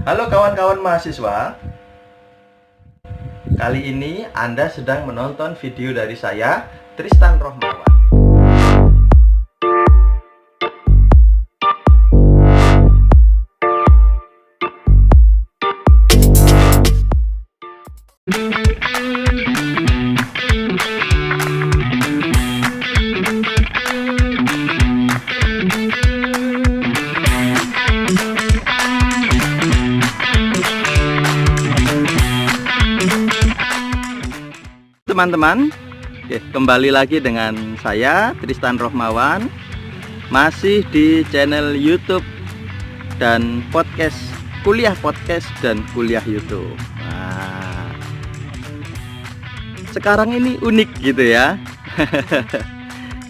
Halo kawan-kawan mahasiswa. Kali ini Anda sedang menonton video dari saya, Tristan Rohmawan. Teman-teman, kembali lagi dengan saya Tristan Rohmawan, masih di channel YouTube dan podcast, kuliah podcast dan kuliah YouTube. Nah, sekarang ini unik gitu ya.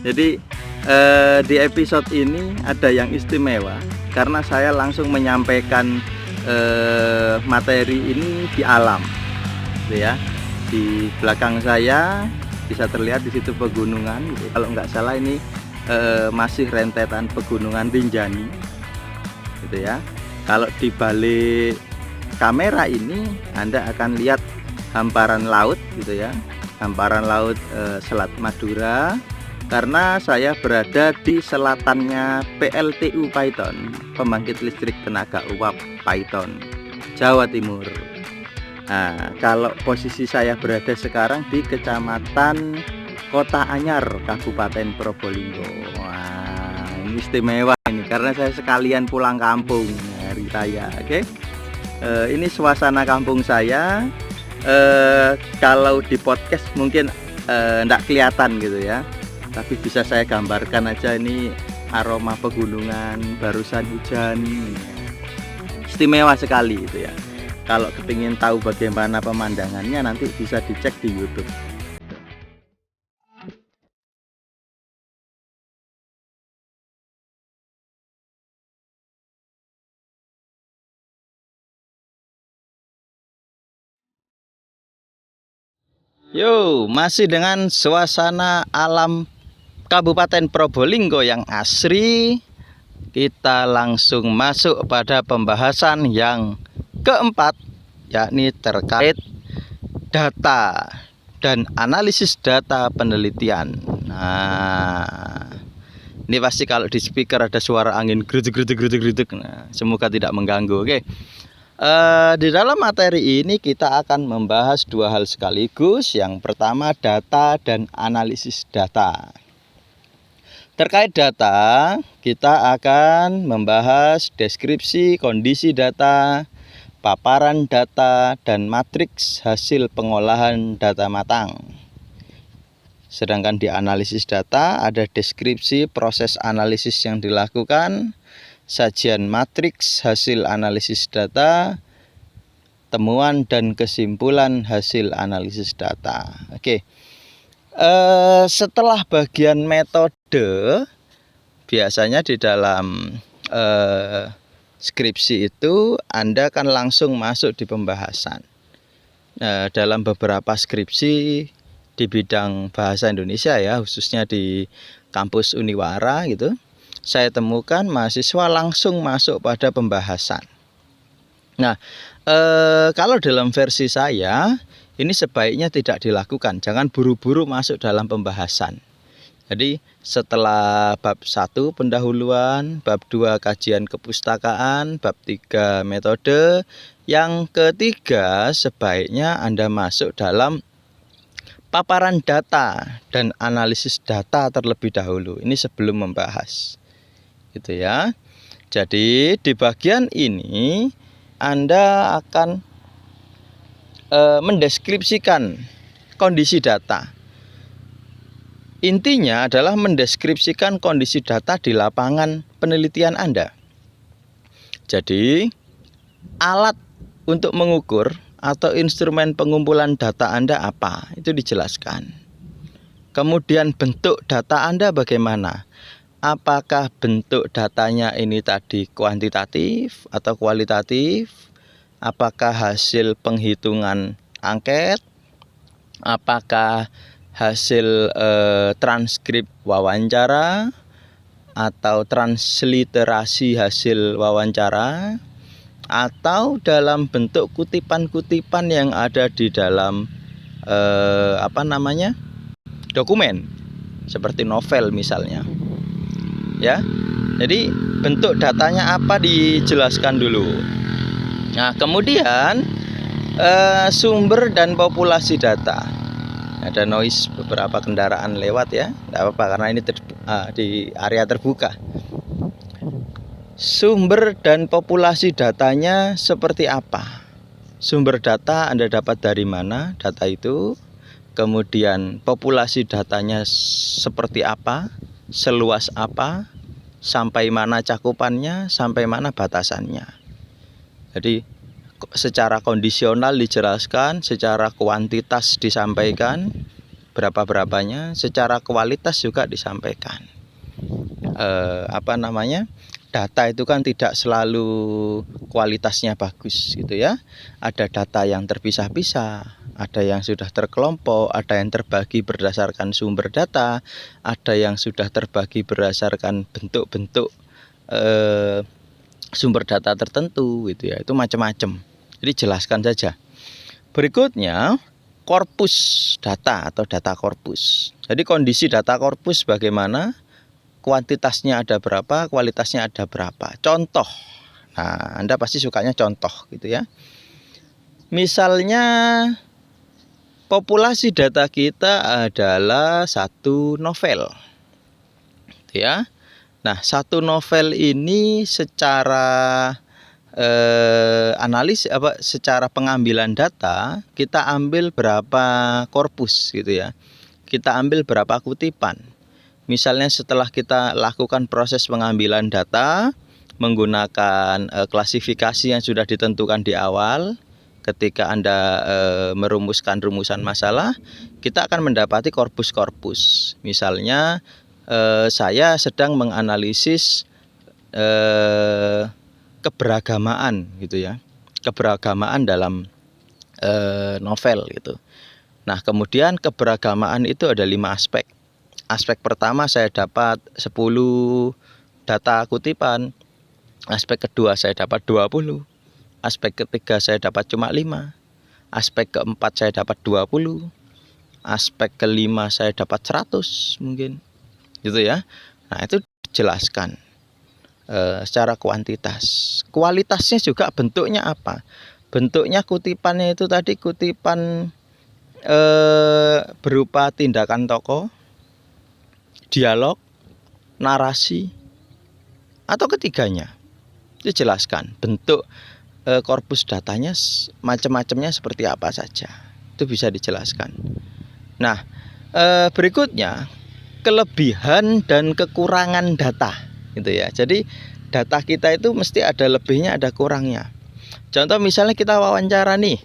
Jadi di episode ini ada yang istimewa karena saya langsung menyampaikan materi ini di alam, gitu ya. Di belakang saya bisa terlihat di situ pegunungan, gitu. Kalau nggak salah ini masih rentetan pegunungan Rinjani, gitu ya. Kalau di balik kamera ini Anda akan lihat hamparan laut, gitu ya, hamparan laut Selat Madura. Karena saya berada di selatannya PLTU Paiton, pembangkit listrik tenaga uap Paiton, Jawa Timur. Nah, kalau posisi saya berada sekarang di Kecamatan Kota Anyar, Kabupaten Probolinggo. Wah, ini istimewa ini karena saya sekalian pulang kampung hari raya. Oke, ini suasana kampung saya. Kalau di podcast mungkin enggak kelihatan gitu ya, tapi bisa saya gambarkan aja. Ini aroma pegunungan, barusan hujan, istimewa sekali itu ya. Kalau kepingin tahu bagaimana pemandangannya, nanti bisa dicek di YouTube. Yo, masih dengan suasana alam Kabupaten Probolinggo yang asri. Kita langsung masuk pada pembahasan yang keempat, yakni terkait data dan analisis data penelitian. Nah, ini pasti kalau di speaker ada suara angin geruduk. Nah, semoga tidak mengganggu. Oke. Di dalam materi ini kita akan membahas dua hal sekaligus. Yang pertama, data dan analisis data. Terkait data, kita akan membahas deskripsi kondisi data, paparan data, dan matriks hasil pengolahan data matang. Sedangkan di analisis data ada deskripsi proses analisis yang dilakukan, sajian matriks hasil analisis data, temuan dan kesimpulan hasil analisis data. Oke. Setelah bagian metode, biasanya di dalam skripsi itu Anda akan langsung masuk di pembahasan. Dalam beberapa skripsi di bidang bahasa Indonesia ya, khususnya di kampus Uniwara gitu, saya temukan mahasiswa langsung masuk pada pembahasan. Nah, kalau dalam versi saya, ini sebaiknya tidak dilakukan. Jangan buru-buru masuk dalam pembahasan. Jadi setelah bab 1 pendahuluan, bab 2 kajian kepustakaan, bab 3 metode, yang ketiga sebaiknya Anda masuk dalam paparan data dan analisis data terlebih dahulu. Ini sebelum membahas. Gitu ya. Jadi di bagian ini Anda akan mendeskripsikan kondisi data. Intinya adalah mendeskripsikan kondisi data di lapangan penelitian Anda. Jadi, alat untuk mengukur atau instrumen pengumpulan data Anda apa? Itu dijelaskan. Kemudian bentuk data Anda bagaimana? Apakah bentuk datanya ini tadi kuantitatif atau kualitatif? Apakah hasil penghitungan angket? Apakah hasil transkrip wawancara atau transliterasi hasil wawancara? atau dalam bentuk kutipan-kutipan yang ada di dalam dokumen seperti novel misalnya. Ya. Jadi bentuk datanya apa dijelaskan dulu. Nah, kemudian sumber dan populasi data. Ada noise beberapa kendaraan lewat ya, tidak apa-apa karena ini di area terbuka. Sumber dan populasi datanya seperti apa? Sumber data Anda dapat dari mana data itu? Kemudian populasi datanya seperti apa? Seluas apa? Sampai mana cakupannya? Sampai mana batasannya? Jadi secara kondisional dijelaskan, secara kuantitas disampaikan berapa-berapanya, secara kualitas juga disampaikan. Data itu kan tidak selalu kualitasnya bagus gitu ya. Ada data yang terpisah-pisah, ada yang sudah terkelompok, ada yang terbagi berdasarkan sumber data, ada yang sudah terbagi berdasarkan bentuk-bentuk sumber data tertentu gitu ya. Itu macam-macam. Jadi jelaskan saja. Berikutnya korpus data atau data korpus. Jadi kondisi data korpus bagaimana? Kuantitasnya ada berapa, kualitasnya ada berapa. Contoh. Nah, Anda pasti sukanya contoh gitu ya. Misalnya populasi data kita adalah satu novel. Gitu ya. Nah, satu novel ini secara secara pengambilan data kita ambil berapa korpus gitu ya. Kita ambil berapa kutipan. Misalnya setelah kita lakukan proses pengambilan data menggunakan klasifikasi yang sudah ditentukan di awal, ketika Anda merumuskan rumusan masalah, kita akan mendapati korpus-korpus. Misalnya saya sedang menganalisis keberagamaan gitu ya, keberagamaan dalam novel gitu. Nah, kemudian keberagamaan itu ada 5 aspek. Aspek pertama saya dapat 10 data kutipan. Aspek kedua saya dapat 20. Aspek ketiga saya dapat cuma 5. Aspek keempat saya dapat 20. Aspek kelima saya dapat 100 mungkin. Gitu ya. Nah, itu dijelaskan secara kuantitas. Kualitasnya juga bentuknya apa? Bentuknya kutipannya itu tadi kutipan berupa tindakan tokoh, dialog, narasi, atau ketiganya. Itu jelaskan bentuk korpus datanya macam-macamnya seperti apa saja. Itu bisa dijelaskan. Nah, berikutnya kelebihan dan kekurangan data gitu ya. Jadi data kita itu mesti ada lebihnya, ada kurangnya. Contoh misalnya kita wawancara nih.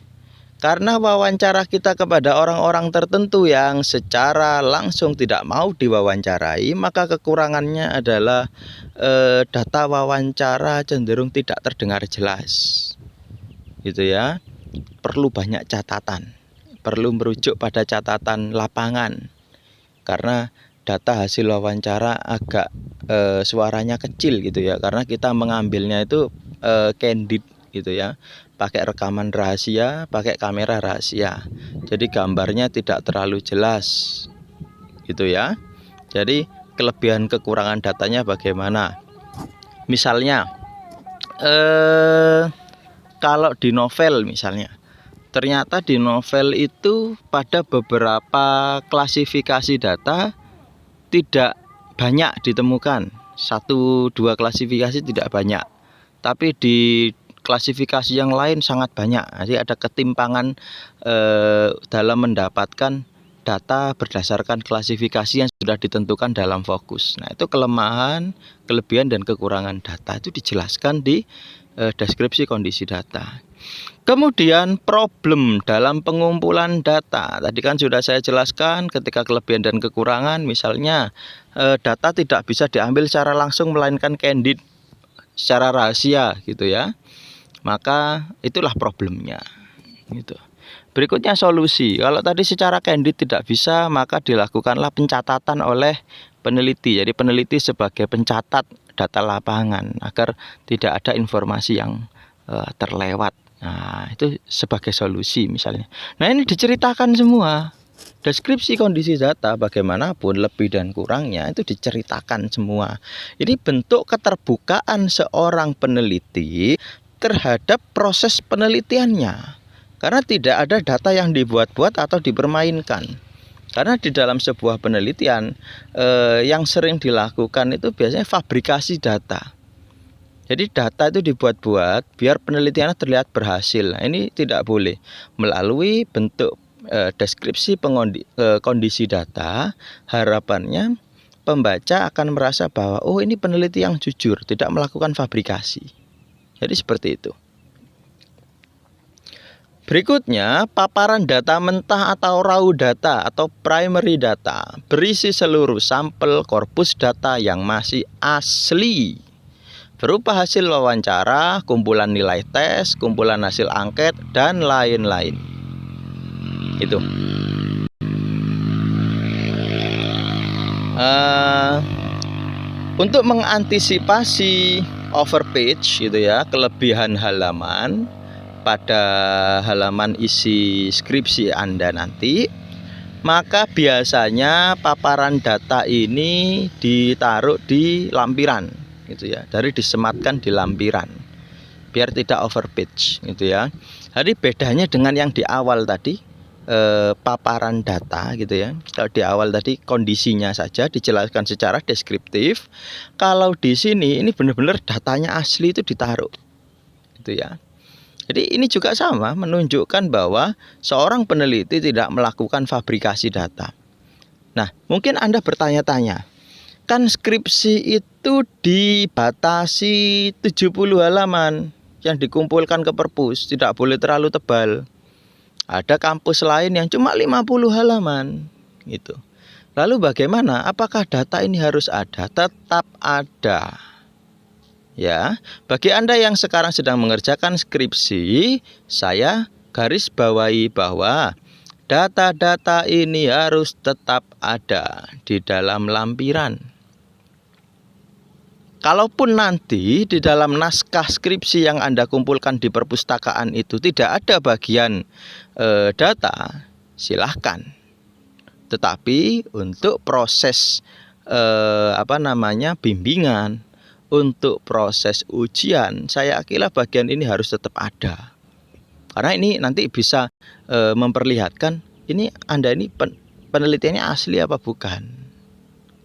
Karena wawancara kita kepada orang-orang tertentu yang secara langsung tidak mau diwawancarai, maka kekurangannya adalah data wawancara cenderung tidak terdengar jelas. Gitu ya. Perlu banyak catatan. Perlu merujuk pada catatan lapangan. Karena data hasil wawancara agak suaranya kecil gitu ya. Karena kita mengambilnya itu candid gitu ya. Pakai rekaman rahasia, pakai kamera rahasia. Jadi gambarnya tidak terlalu jelas gitu ya. Jadi kelebihan kekurangan datanya bagaimana? Misalnya kalau di novel misalnya, ternyata di novel itu pada beberapa klasifikasi data tidak banyak ditemukan. 1-2 klasifikasi tidak banyak. Tapi di klasifikasi yang lain sangat banyak. Jadi ada ketimpangan dalam mendapatkan data berdasarkan klasifikasi yang sudah ditentukan dalam fokus. Nah, itu kelemahan, kelebihan dan kekurangan data itu dijelaskan di deskripsi kondisi data. Kemudian problem dalam pengumpulan data. Tadi kan sudah saya jelaskan ketika kelebihan dan kekurangan. Misalnya data tidak bisa diambil secara langsung melainkan candid, secara rahasia gitu ya. Maka itulah problemnya gitu. Berikutnya solusi. Kalau tadi secara candid tidak bisa, maka dilakukanlah pencatatan oleh peneliti. Jadi peneliti sebagai pencatat data lapangan agar tidak ada informasi yang terlewat. Nah, itu sebagai solusi misalnya. Nah, ini diceritakan semua. Deskripsi kondisi data bagaimanapun lebih dan kurangnya itu diceritakan semua. Ini bentuk keterbukaan seorang peneliti terhadap proses penelitiannya. Karena tidak ada data yang dibuat-buat atau dipermainkan. Karena di dalam sebuah penelitian yang sering dilakukan itu biasanya fabrikasi data. Jadi data itu dibuat-buat biar penelitiannya terlihat berhasil. Nah, ini tidak boleh. Melalui bentuk deskripsi kondisi data, harapannya pembaca akan merasa bahwa oh, ini peneliti yang jujur, tidak melakukan fabrikasi. Jadi seperti itu. Berikutnya, paparan data mentah atau raw data atau primary data berisi seluruh sampel korpus data yang masih asli, berupa hasil wawancara, kumpulan nilai tes, kumpulan hasil angket, dan lain-lain. Itu. Untuk mengantisipasi overpage, gitu ya, kelebihan halaman pada halaman isi skripsi Anda nanti, maka biasanya paparan data ini ditaruh di lampiran, gitu ya, dari disematkan di lampiran biar tidak overpage, gitu ya. Jadi bedanya dengan yang di awal tadi, paparan data, gitu ya. Kalau di awal tadi kondisinya saja dijelaskan secara deskriptif, kalau di sini ini benar-benar datanya asli itu ditaruh, gitu ya. Jadi ini juga sama, menunjukkan bahwa seorang peneliti tidak melakukan fabrikasi data. Nah, mungkin Anda bertanya-tanya, kan skripsi itu dibatasi 70 halaman yang dikumpulkan ke perpus, tidak boleh terlalu tebal. Ada kampus lain yang cuma 50 halaman, gitu. Lalu bagaimana? Apakah data ini harus ada? Tetap ada. Ya, bagi Anda yang sekarang sedang mengerjakan skripsi, saya garis bawahi bahwa data-data ini harus tetap ada di dalam lampiran. Kalaupun nanti di dalam naskah skripsi yang Anda kumpulkan di perpustakaan itu tidak ada bagian data, silahkan. Tetapi untuk proses bimbingan, untuk proses ujian, saya kira bagian ini harus tetap ada. Karena ini nanti bisa memperlihatkan ini Anda ini penelitiannya asli apa bukan,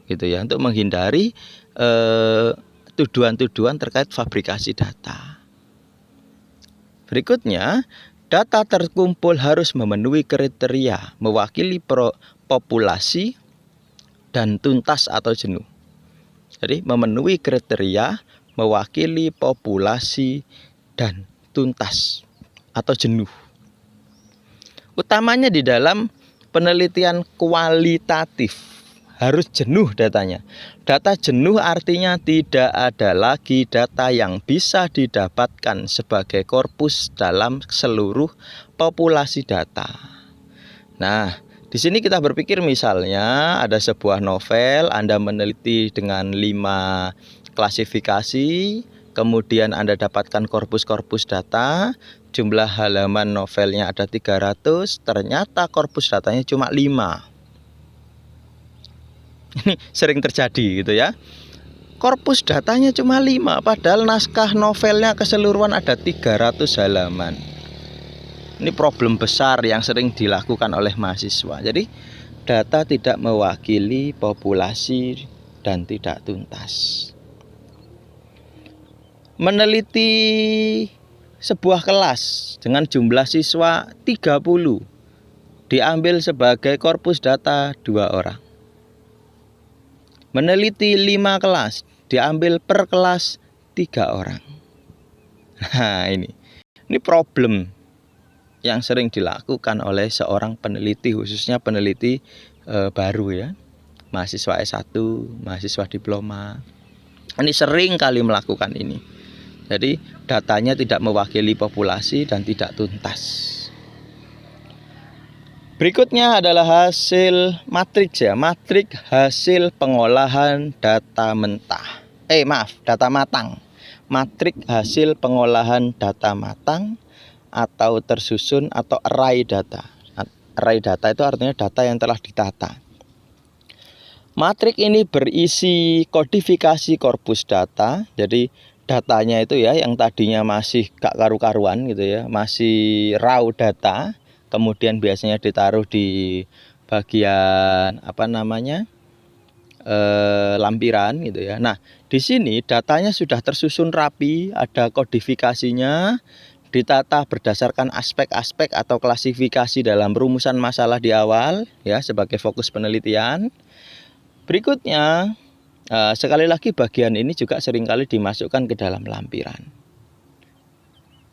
gitu ya, untuk menghindari tuduhan-tuduhan terkait fabrikasi data. Berikutnya, data terkumpul harus memenuhi kriteria mewakili populasi dan tuntas atau jenuh. Jadi memenuhi kriteria mewakili populasi dan tuntas atau jenuh. Utamanya di dalam penelitian kualitatif harus jenuh datanya. Data jenuh artinya tidak ada lagi data yang bisa didapatkan sebagai korpus dalam seluruh populasi data. Nah, di sini kita berpikir misalnya ada sebuah novel, Anda meneliti dengan 5 klasifikasi, kemudian Anda dapatkan korpus-korpus data, jumlah halaman novelnya ada 300, ternyata korpus datanya cuma 5. Ini sering terjadi, gitu ya. Korpus datanya cuma 5, padahal naskah novelnya keseluruhan ada 300 halaman. Ini problem besar yang sering dilakukan oleh mahasiswa. Jadi data tidak mewakili populasi dan tidak tuntas. Meneliti sebuah kelas dengan jumlah siswa 30 diambil sebagai korpus data 2 orang. Meneliti 5 kelas diambil per kelas 3 orang. Nah, ini problem yang sering dilakukan oleh seorang peneliti, khususnya peneliti baru ya, mahasiswa S1, mahasiswa diploma. Ini sering kali melakukan ini. Jadi datanya tidak mewakili populasi dan tidak tuntas. Berikutnya adalah hasil matriks ya, matriks hasil pengolahan data mentah. Data matang. matrik hasil pengolahan data matang atau tersusun atau array data. Array data itu artinya data yang telah ditata. Matrik ini berisi kodifikasi korpus data. Jadi datanya itu ya yang tadinya masih gak karu-karuan gitu ya, masih raw data, kemudian biasanya ditaruh di bagian lampiran gitu ya. Nah, di sini datanya sudah tersusun rapi, ada kodifikasinya, ditata berdasarkan aspek-aspek atau klasifikasi dalam rumusan masalah di awal ya sebagai fokus penelitian. Berikutnya, sekali lagi bagian ini juga seringkali dimasukkan ke dalam lampiran.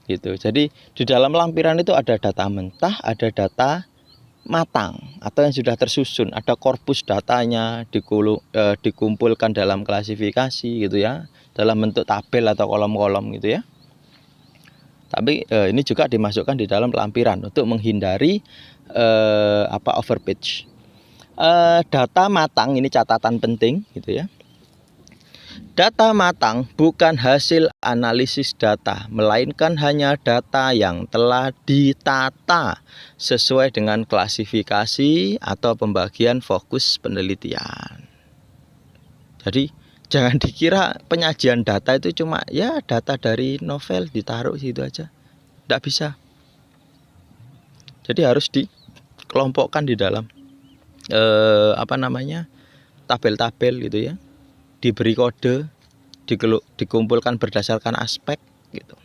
Gitu. Jadi di dalam lampiran itu ada data mentah, ada data matang atau yang sudah tersusun, ada korpus datanya dikumpulkan dalam klasifikasi gitu ya, dalam bentuk tabel atau kolom-kolom gitu ya. Tapi ini juga dimasukkan di dalam lampiran untuk menghindari overpitch. Data matang ini catatan penting gitu ya. Data matang bukan hasil analisis data, melainkan hanya data yang telah ditata sesuai dengan klasifikasi atau pembagian fokus penelitian. Jadi jangan dikira penyajian data itu cuma ya data dari novel ditaruh situ aja. Tidak bisa. Jadi harus dikelompokkan di dalam tabel-tabel gitu ya, diberi kode, dikumpulkan berdasarkan aspek gitu.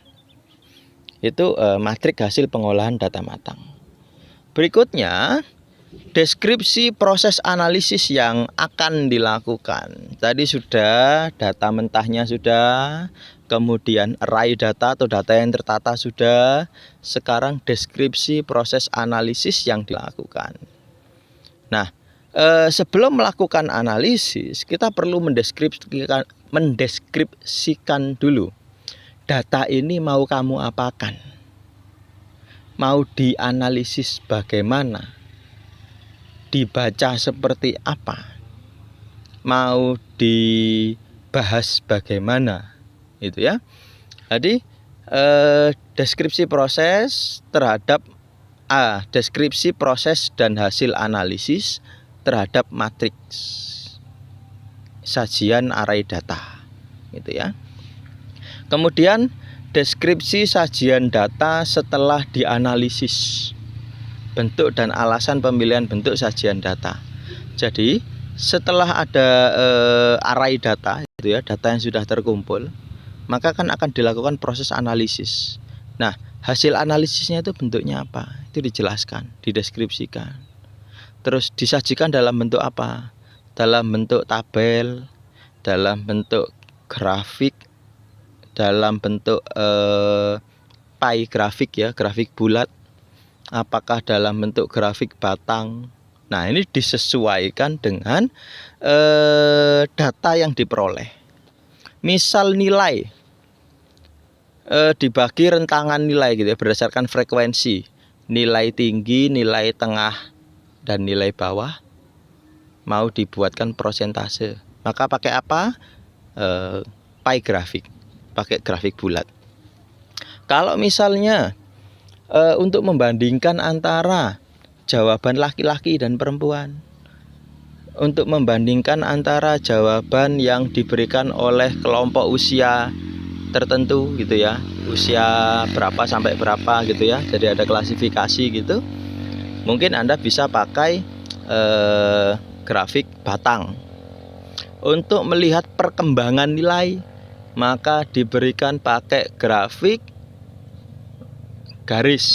Itu matrik hasil pengolahan data matang. Berikutnya, deskripsi proses analisis yang akan dilakukan. Tadi sudah data mentahnya sudah, kemudian array data atau data yang tertata sudah. Sekarang deskripsi proses analisis yang dilakukan. Nah, sebelum melakukan analisis, kita perlu mendeskripsikan dulu data ini mau kamu apakan, mau dianalisis bagaimana, dibaca seperti apa, mau dibahas bagaimana, itu ya. Jadi deskripsi proses terhadap deskripsi proses dan hasil analisis terhadap matriks sajian array data gitu ya. Kemudian deskripsi sajian data setelah dianalisis, bentuk dan alasan pemilihan bentuk sajian data. Jadi setelah ada array data gitu ya, data yang sudah terkumpul, maka kan akan dilakukan proses analisis. Nah, hasil analisisnya itu bentuknya apa? Itu dijelaskan, dideskripsikan. Terus disajikan dalam bentuk apa? Dalam bentuk tabel, dalam bentuk grafik, dalam bentuk pie grafik ya, grafik bulat. Apakah dalam bentuk grafik batang? Nah, ini disesuaikan dengan data yang diperoleh. Misal nilai dibagi rentangan nilai gitu ya, berdasarkan frekuensi, nilai tinggi, nilai tengah, dan nilai bawah, mau dibuatkan prosentase, maka pakai apa? Pie grafik, pakai grafik bulat. Kalau misalnya untuk membandingkan antara jawaban laki-laki dan perempuan, untuk membandingkan antara jawaban yang diberikan oleh kelompok usia tertentu gitu ya, usia berapa sampai berapa gitu ya, jadi ada klasifikasi gitu, mungkin Anda bisa pakai grafik batang. Untuk melihat perkembangan nilai, maka diberikan pakai grafik garis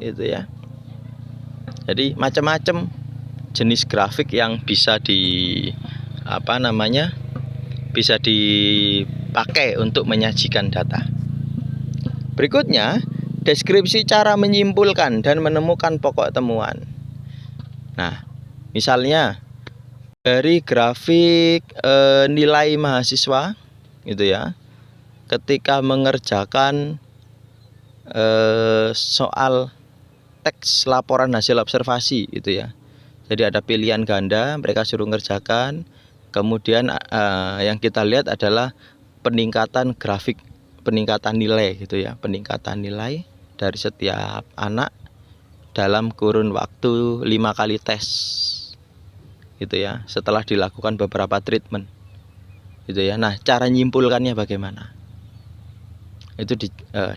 gitu ya. Jadi macam-macam jenis grafik yang bisa bisa dipakai untuk menyajikan data. Berikutnya, deskripsi cara menyimpulkan dan menemukan pokok temuan. Nah, misalnya dari grafik nilai mahasiswa gitu ya, ketika mengerjakan soal teks laporan hasil observasi gitu ya. Jadi ada pilihan ganda, mereka suruh ngerjakan. Kemudian yang kita lihat adalah peningkatan grafik, peningkatan nilai gitu ya, peningkatan nilai dari setiap anak dalam kurun waktu 5 kali tes gitu ya, setelah dilakukan beberapa treatment gitu ya. Nah, cara nyimpulkannya bagaimana? Itu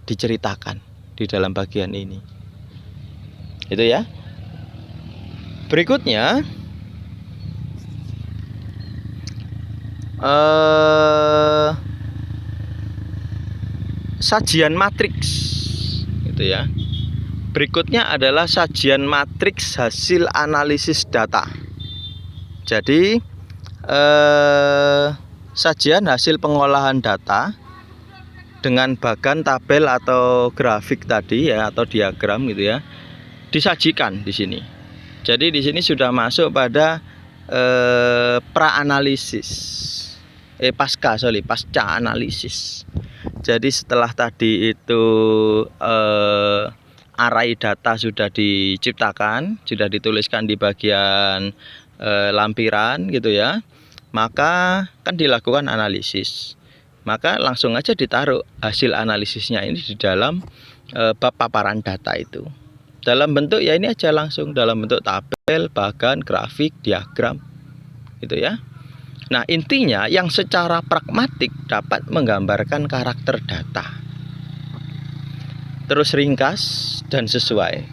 diceritakan di dalam bagian ini. Itu ya. Berikutnya sajian matriks gitu ya. Berikutnya adalah sajian matriks hasil analisis data. Jadi sajian hasil pengolahan data dengan bagan tabel atau grafik tadi ya, atau diagram gitu ya, disajikan di sini. Jadi di sini sudah masuk pada pasca analisis. Jadi setelah tadi itu array data sudah diciptakan, sudah dituliskan di bagian lampiran gitu ya, maka kan dilakukan analisis. Maka langsung aja ditaruh hasil analisisnya ini di dalam bab paparan data itu. Dalam bentuk ya ini aja, langsung dalam bentuk tabel, bagan, grafik, diagram gitu ya. Nah, intinya yang secara pragmatik dapat menggambarkan karakter data. Terus ringkas dan sesuai.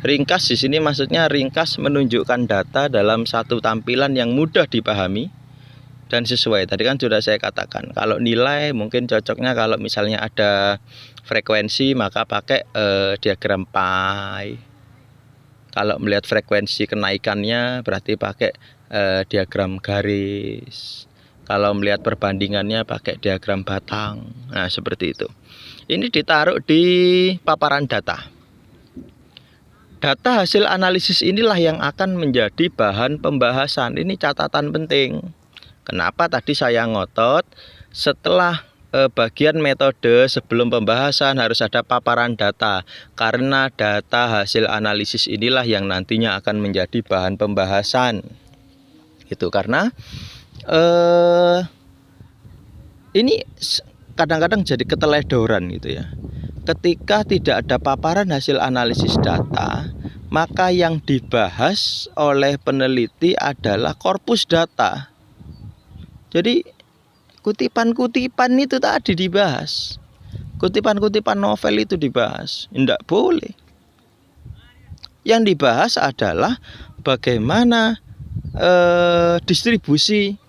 Ringkas di sini maksudnya ringkas menunjukkan data dalam satu tampilan yang mudah dipahami dan sesuai. Tadi kan sudah saya katakan, kalau nilai mungkin cocoknya kalau misalnya ada frekuensi maka pakai diagram pie. Kalau melihat frekuensi kenaikannya berarti pakai diagram garis. Kalau melihat perbandingannya pakai diagram batang. Nah, seperti itu. Ini ditaruh di paparan data. Data hasil analisis inilah yang akan menjadi bahan pembahasan. Ini catatan penting. Kenapa tadi saya ngotot setelah bagian metode sebelum pembahasan harus ada paparan data, karena data hasil analisis inilah yang nantinya akan menjadi bahan pembahasan. Itu karena ini kadang-kadang jadi keteledoran gitu ya. Ketika tidak ada paparan hasil analisis data, maka yang dibahas oleh peneliti adalah korpus data. Jadi kutipan-kutipan itu tadi dibahas, kutipan-kutipan novel itu dibahas, tidak boleh. Yang dibahas adalah bagaimana distribusi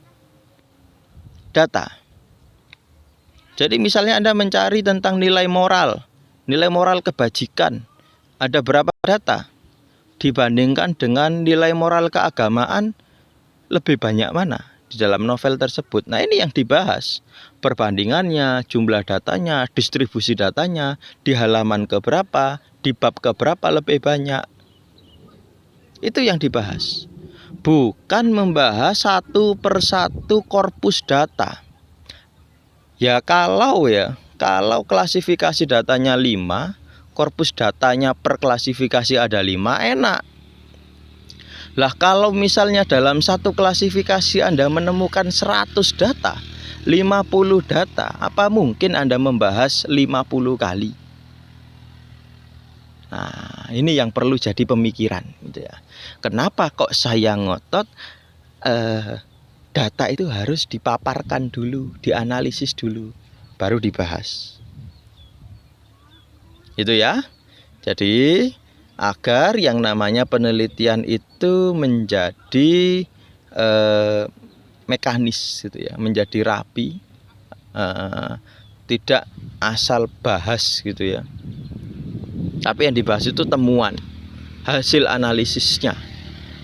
data. Jadi misalnya Anda mencari tentang nilai moral kebajikan, ada berapa data dibandingkan dengan nilai moral keagamaan, lebih banyak mana di dalam novel tersebut. Nah, ini yang dibahas, perbandingannya, jumlah datanya, distribusi datanya, di halaman keberapa, di bab keberapa lebih banyak. Itu yang dibahas, bukan membahas satu persatu korpus data. Ya kalau klasifikasi datanya 5, korpus datanya per klasifikasi ada 5, enak. Lah kalau misalnya dalam satu klasifikasi Anda menemukan 100 data, 50 data, apa mungkin Anda membahas 50 kali? Nah, ini yang perlu jadi pemikiran gitu ya. Kenapa kok saya ngotot data itu harus dipaparkan dulu, dianalisis dulu, baru dibahas. Itu ya. Jadi agar yang namanya penelitian itu menjadi mekanis gitu ya, menjadi rapi, tidak asal bahas gitu ya. Tapi yang dibahas itu temuan, hasil analisisnya,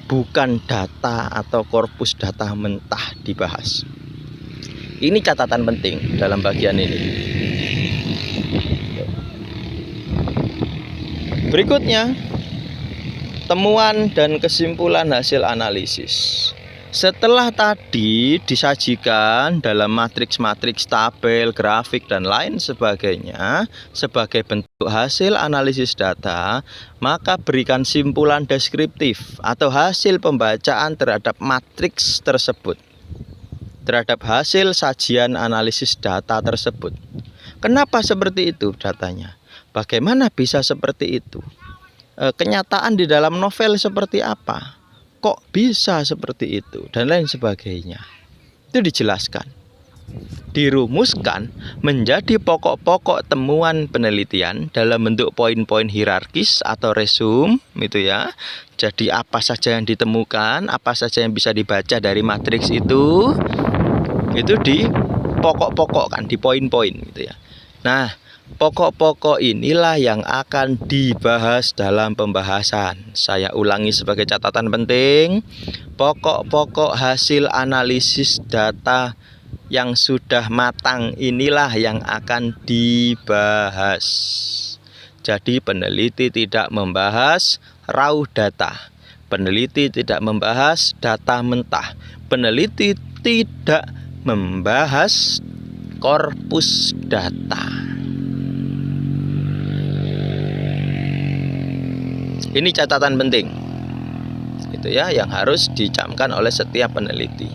bukan data atau korpus data mentah dibahas. Ini catatan penting dalam bagian ini. Berikutnya, temuan dan kesimpulan hasil analisis. Setelah tadi disajikan dalam matriks-matriks, tabel, grafik, dan lain sebagainya sebagai bentuk hasil analisis data, maka berikan simpulan deskriptif atau hasil pembacaan terhadap matriks tersebut. terhadap hasil sajian analisis data tersebut. Kenapa seperti itu datanya? Bagaimana bisa seperti itu? Kenyataan di dalam novel seperti apa? Kok bisa seperti itu? Dan lain sebagainya. Itu dijelaskan. Dirumuskan menjadi pokok-pokok temuan penelitian dalam bentuk poin-poin hierarkis atau resume gitu ya. Jadi apa saja yang ditemukan, apa saja yang bisa dibaca dari matriks itu di pokok-pokok kan, di poin-poin gitu ya. Nah, pokok-pokok inilah yang akan dibahas dalam pembahasan. Saya ulangi sebagai catatan penting, pokok-pokok hasil analisis data yang sudah matang inilah yang akan dibahas. Jadi peneliti tidak membahas raw data. Peneliti tidak membahas data mentah. Peneliti tidak membahas korpus data. Ini catatan penting. Itu ya yang harus dicamkan oleh setiap peneliti.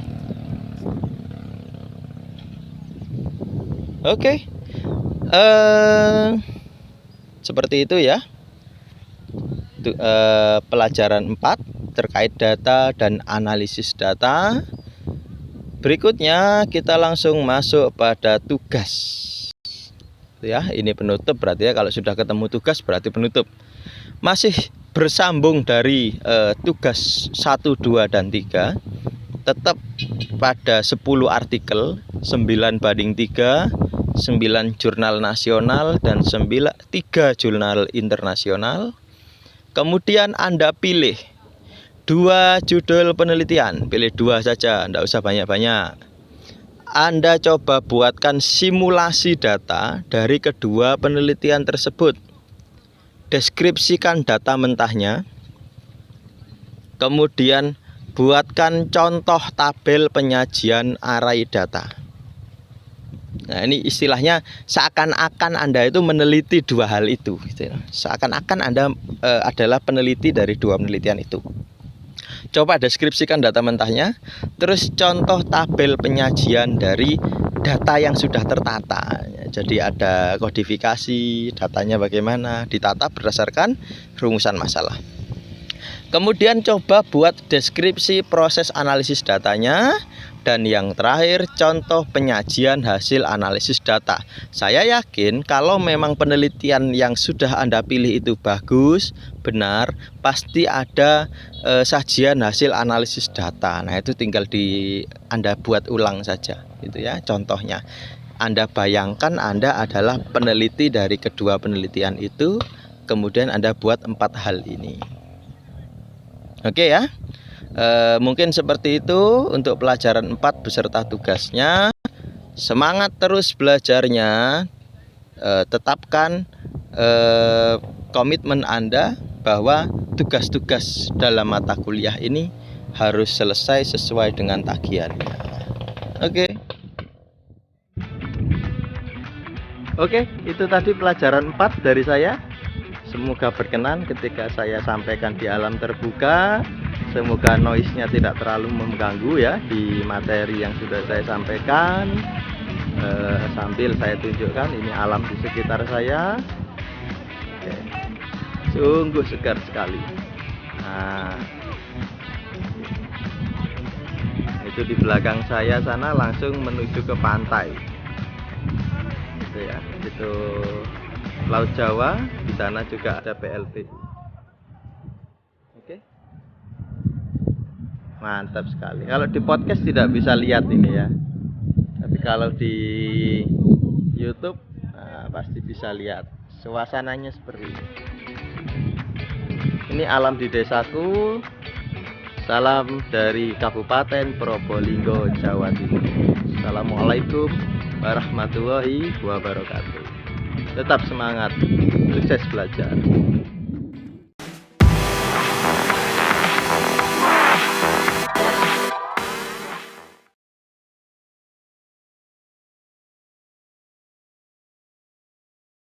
Oke, seperti itu ya. Pelajaran 4 terkait data dan analisis data. Berikutnya kita langsung masuk pada tugas. Ya, ini penutup berarti ya, kalau sudah ketemu tugas berarti penutup. Masih bersambung dari tugas 1, 2, dan 3. Tetap pada 10 artikel, 9/3, 9 jurnal nasional dan 3 jurnal internasional. Kemudian Anda pilih 2 judul penelitian, pilih 2 saja, tidak usah banyak-banyak. Anda coba buatkan simulasi data dari kedua penelitian tersebut. Deskripsikan data mentahnya. Kemudian buatkan contoh tabel penyajian array data. Nah, ini istilahnya seakan-akan Anda itu meneliti 2 hal itu gitu. Seakan-akan Anda adalah peneliti dari 2 penelitian itu. Coba deskripsikan data mentahnya, terus contoh tabel penyajian dari data yang sudah tertata. Jadi ada kodifikasi, datanya bagaimana, ditata berdasarkan rumusan masalah. Kemudian coba buat deskripsi proses analisis datanya. Dan yang terakhir, contoh penyajian hasil analisis data. Saya yakin kalau memang penelitian yang sudah Anda pilih itu bagus, benar, pasti ada sajian hasil analisis data. Nah, itu tinggal Anda buat ulang saja gitu ya. Contohnya, Anda bayangkan Anda adalah peneliti dari kedua penelitian itu, kemudian Anda buat 4 hal ini. Oke ya. Mungkin seperti itu untuk pelajaran 4 beserta tugasnya. Semangat terus belajarnya. Tetapkan komitmen Anda bahwa tugas-tugas dalam mata kuliah ini harus selesai sesuai dengan tagihannya. Oke, itu tadi pelajaran 4 dari saya. Semoga berkenan ketika saya sampaikan di alam terbuka. Semoga noise-nya tidak terlalu mengganggu ya di materi yang sudah saya sampaikan. Sambil saya tunjukkan ini alam di sekitar saya. Oke. Sungguh segar sekali. Nah, itu di belakang saya sana langsung menuju ke pantai. Itu ya, itu Laut Jawa. Di sana juga ada PLT. Oke. Mantap sekali. Kalau di podcast tidak bisa lihat ini ya. Tapi kalau di YouTube pasti bisa lihat. Suasananya seperti ini. Ini alam di desaku. Salam dari Kabupaten Probolinggo, Jawa Timur. Assalamualaikum warahmatullahi wabarakatuh. Tetap semangat, sukses belajar.